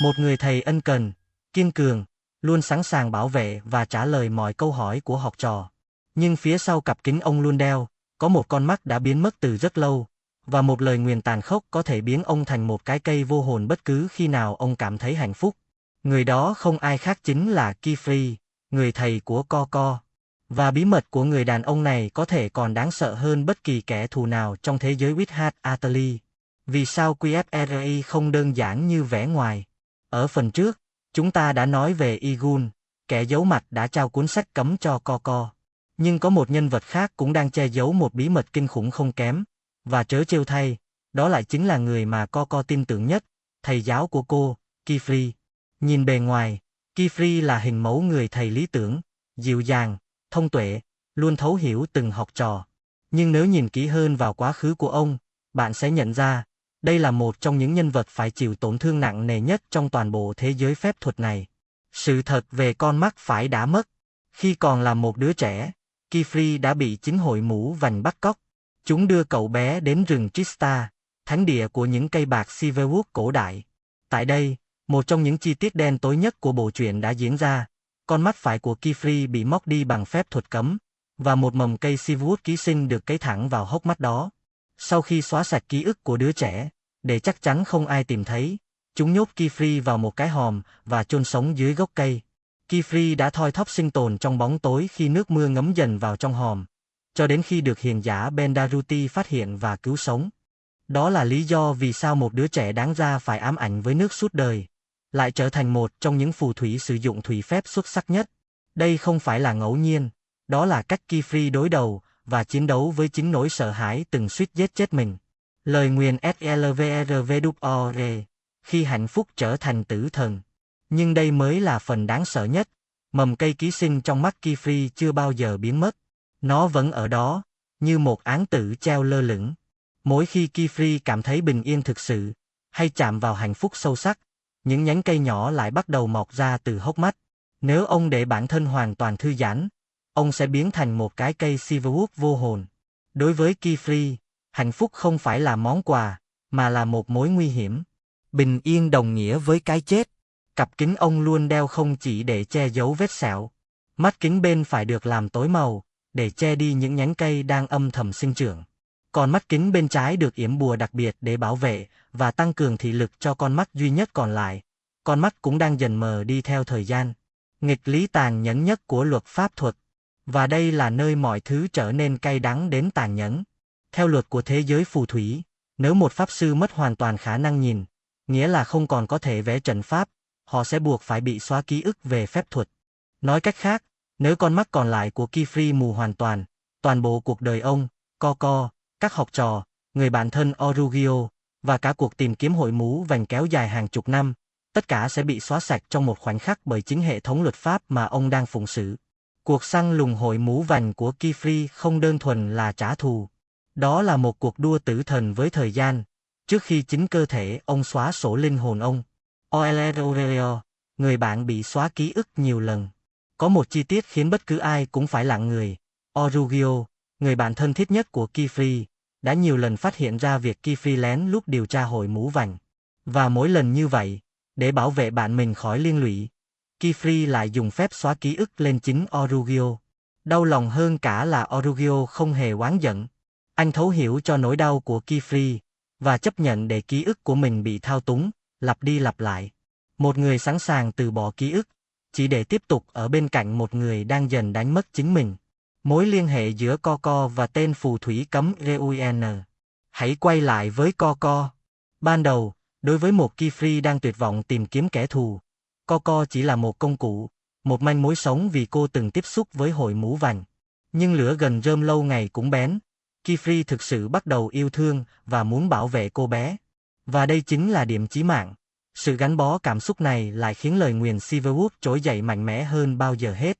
Một người thầy ân cần, kiên cường, luôn sẵn sàng bảo vệ và trả lời mọi câu hỏi của học trò. Nhưng phía sau cặp kính ông luôn đeo, có một con mắt đã biến mất từ rất lâu, và một lời nguyền tàn khốc có thể biến ông thành một cái cây vô hồn bất cứ khi nào ông cảm thấy hạnh phúc. Người đó không ai khác chính là Kifli, người thầy của Coco. Và bí mật của người đàn ông này có thể còn đáng sợ hơn bất kỳ kẻ thù nào trong thế giới Wizard Atelier. Vì sao QFRI không đơn giản như vẻ ngoài? Ở phần trước, chúng ta đã nói về Igun, kẻ giấu mặt đã trao cuốn sách cấm cho Coco. Nhưng có một nhân vật khác cũng đang che giấu một bí mật kinh khủng không kém. Và trớ trêu thay, đó lại chính là người mà Coco tin tưởng nhất, thầy giáo của cô, Kifli. Nhìn bề ngoài, Kifli là hình mẫu người thầy lý tưởng, dịu dàng, thông tuệ, luôn thấu hiểu từng học trò. Nhưng nếu nhìn kỹ hơn vào quá khứ của ông, bạn sẽ nhận ra, đây là một trong những nhân vật phải chịu tổn thương nặng nề nhất trong toàn bộ thế giới phép thuật này. Sự thật về con mắt phải đã mất. Khi còn là một đứa trẻ, Kifli đã bị chính hội mũ vành bắt cóc. Chúng đưa cậu bé đến rừng Trista, thánh địa của những cây bạc Silverwood cổ đại. Tại đây, một trong những chi tiết đen tối nhất của bộ truyện đã diễn ra. Con mắt phải của Kifli bị móc đi bằng phép thuật cấm, và một mầm cây Silverwood ký sinh được cấy thẳng vào hốc mắt đó. Sau khi xóa sạch ký ức của đứa trẻ, để chắc chắn không ai tìm thấy, chúng nhốt Kifli vào một cái hòm và chôn sống dưới gốc cây. Kifli đã thoi thóp sinh tồn trong bóng tối khi nước mưa ngấm dần vào trong hòm, cho đến khi được hiền giả Bendaruti phát hiện và cứu sống. Đó là lý do vì sao một đứa trẻ đáng ra phải ám ảnh với nước suốt đời, lại trở thành một trong những phù thủy sử dụng thủy phép xuất sắc nhất. Đây không phải là ngẫu nhiên, đó là cách Kifli đối đầu và chiến đấu với chính nỗi sợ hãi từng suýt giết chết mình. Lời nguyền SLVRVWOR, khi hạnh phúc trở thành tử thần. Nhưng đây mới là phần đáng sợ nhất, mầm cây ký sinh trong mắt Kifli chưa bao giờ biến mất. Nó vẫn ở đó, như một án tử treo lơ lửng. Mỗi khi Kifli cảm thấy bình yên thực sự, hay chạm vào hạnh phúc sâu sắc, những nhánh cây nhỏ lại bắt đầu mọc ra từ hốc mắt. Nếu ông để bản thân hoàn toàn thư giãn, ông sẽ biến thành một cái cây Silverwood vô hồn. Đối với Kifli, hạnh phúc không phải là món quà, mà là một mối nguy hiểm. Bình yên đồng nghĩa với cái chết. Cặp kính ông luôn đeo không chỉ để che giấu vết sẹo. Mắt kính bên phải được làm tối màu, để che đi những nhánh cây đang âm thầm sinh trưởng. Còn mắt kính bên trái được yểm bùa đặc biệt để bảo vệ và tăng cường thị lực cho con mắt duy nhất còn lại. Con mắt cũng đang dần mờ đi theo thời gian. Nghịch lý tàn nhẫn nhất của luật pháp thuật. Và đây là nơi mọi thứ trở nên cay đắng đến tàn nhẫn. Theo luật của thế giới phù thủy, nếu một pháp sư mất hoàn toàn khả năng nhìn, nghĩa là không còn có thể vẽ trận pháp, họ sẽ buộc phải bị xóa ký ức về phép thuật. Nói cách khác, nếu con mắt còn lại của Kifli mù hoàn toàn bộ cuộc đời ông, Coco, các học trò, người bạn thân Orugio, và cả cuộc tìm kiếm hội mũ vành kéo dài hàng chục năm, tất cả sẽ bị xóa sạch trong một khoảnh khắc bởi chính hệ thống luật pháp mà ông đang phụng sự. Cuộc săn lùng hội mũ vành của Kifli không đơn thuần là trả thù. Đó là một cuộc đua tử thần với thời gian, trước khi chính cơ thể ông xóa sổ linh hồn ông. Oeloreo, người bạn bị xóa ký ức nhiều lần. Có một chi tiết khiến bất cứ ai cũng phải lặng người. Orugio, người bạn thân thiết nhất của Kifli, đã nhiều lần phát hiện ra việc Kifli lén lút điều tra hội mũ vành. Và mỗi lần như vậy, để bảo vệ bạn mình khỏi liên lụy, Kifli lại dùng phép xóa ký ức lên chính Orugio. Đau lòng hơn cả là Orugio không hề oán giận. Anh thấu hiểu cho nỗi đau của Kifli, và chấp nhận để ký ức của mình bị thao túng, lặp đi lặp lại. Một người sẵn sàng từ bỏ ký ức, chỉ để tiếp tục ở bên cạnh một người đang dần đánh mất chính mình. Mối liên hệ giữa Coco và tên phù thủy cấm Reuen. Hãy quay lại với Coco. Ban đầu, đối với một Kifli đang tuyệt vọng tìm kiếm kẻ thù, Coco chỉ là một công cụ, một manh mối sống vì cô từng tiếp xúc với hội mũ vành. Nhưng lửa gần rơm lâu ngày cũng bén. Kifli thực sự bắt đầu yêu thương và muốn bảo vệ cô bé. Và đây chính là điểm chí mạng. Sự gắn bó cảm xúc này lại khiến lời nguyền Silverwood trỗi dậy mạnh mẽ hơn bao giờ hết.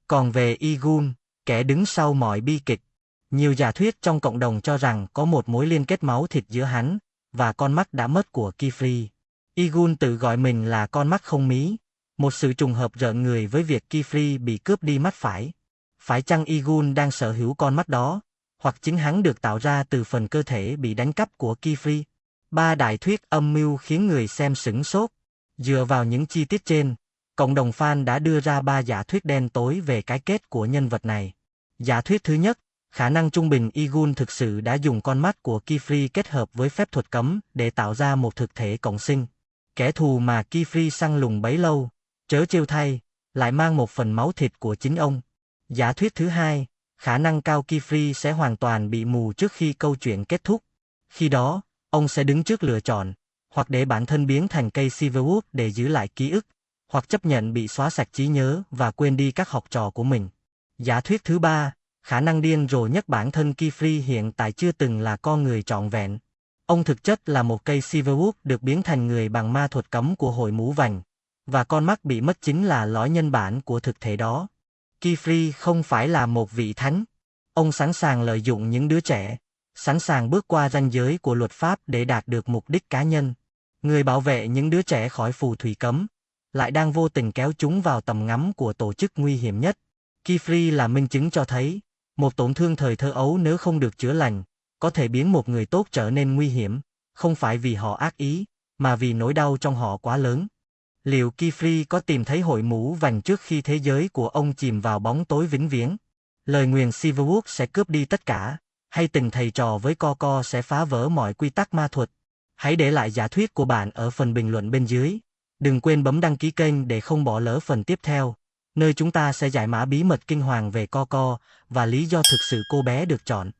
Còn về Igun, kẻ đứng sau mọi bi kịch, nhiều giả thuyết trong cộng đồng cho rằng có một mối liên kết máu thịt giữa hắn và con mắt đã mất của Kifli. Igun tự gọi mình là con mắt không mí, một sự trùng hợp rợn người với việc Kifli bị cướp đi mắt phải. Phải chăng Igun đang sở hữu con mắt đó, hoặc chính hắn được tạo ra từ phần cơ thể bị đánh cắp của Kifli? Ba đại thuyết âm mưu khiến người xem sửng sốt. Dựa vào những chi tiết trên, cộng đồng fan đã đưa ra 3 giả thuyết đen tối về cái kết của nhân vật này. Giả thuyết thứ nhất, khả năng trung bình Igun thực sự đã dùng con mắt của Kifri kết hợp với phép thuật cấm để tạo ra một thực thể cộng sinh. Kẻ thù mà Kifri săn lùng bấy lâu, trớ trêu thay, lại mang một phần máu thịt của chính ông. Giả thuyết thứ hai, khả năng cao Kifri sẽ hoàn toàn bị mù trước khi câu chuyện kết thúc. Khi đó, ông sẽ đứng trước lựa chọn, hoặc để bản thân biến thành cây Silverwood để giữ lại ký ức, hoặc chấp nhận bị xóa sạch trí nhớ và quên đi các học trò của mình. Giả thuyết thứ ba, khả năng điên rồ nhất bản thân Kifri hiện tại chưa từng là con người trọn vẹn. Ông thực chất là một cây Silverwood được biến thành người bằng ma thuật cấm của hội mũ vành, và con mắt bị mất chính là lõi nhân bản của thực thể đó. Kifri không phải là một vị thánh. Ông sẵn sàng lợi dụng những đứa trẻ, sẵn sàng bước qua ranh giới của luật pháp để đạt được mục đích cá nhân. Người bảo vệ những đứa trẻ khỏi phù thủy cấm, lại đang vô tình kéo chúng vào tầm ngắm của tổ chức nguy hiểm nhất. Kifri là minh chứng cho thấy, một tổn thương thời thơ ấu nếu không được chữa lành, có thể biến một người tốt trở nên nguy hiểm, không phải vì họ ác ý, mà vì nỗi đau trong họ quá lớn. Liệu Kifri có tìm thấy hội mũ vành trước khi thế giới của ông chìm vào bóng tối vĩnh viễn? Lời nguyền Silverwood sẽ cướp đi tất cả, hay tình thầy trò với Coco sẽ phá vỡ mọi quy tắc ma thuật? Hãy để lại giả thuyết của bạn ở phần bình luận bên dưới. Đừng quên bấm đăng ký kênh để không bỏ lỡ phần tiếp theo, nơi chúng ta sẽ giải mã bí mật kinh hoàng về Coco và lý do thực sự cô bé được chọn.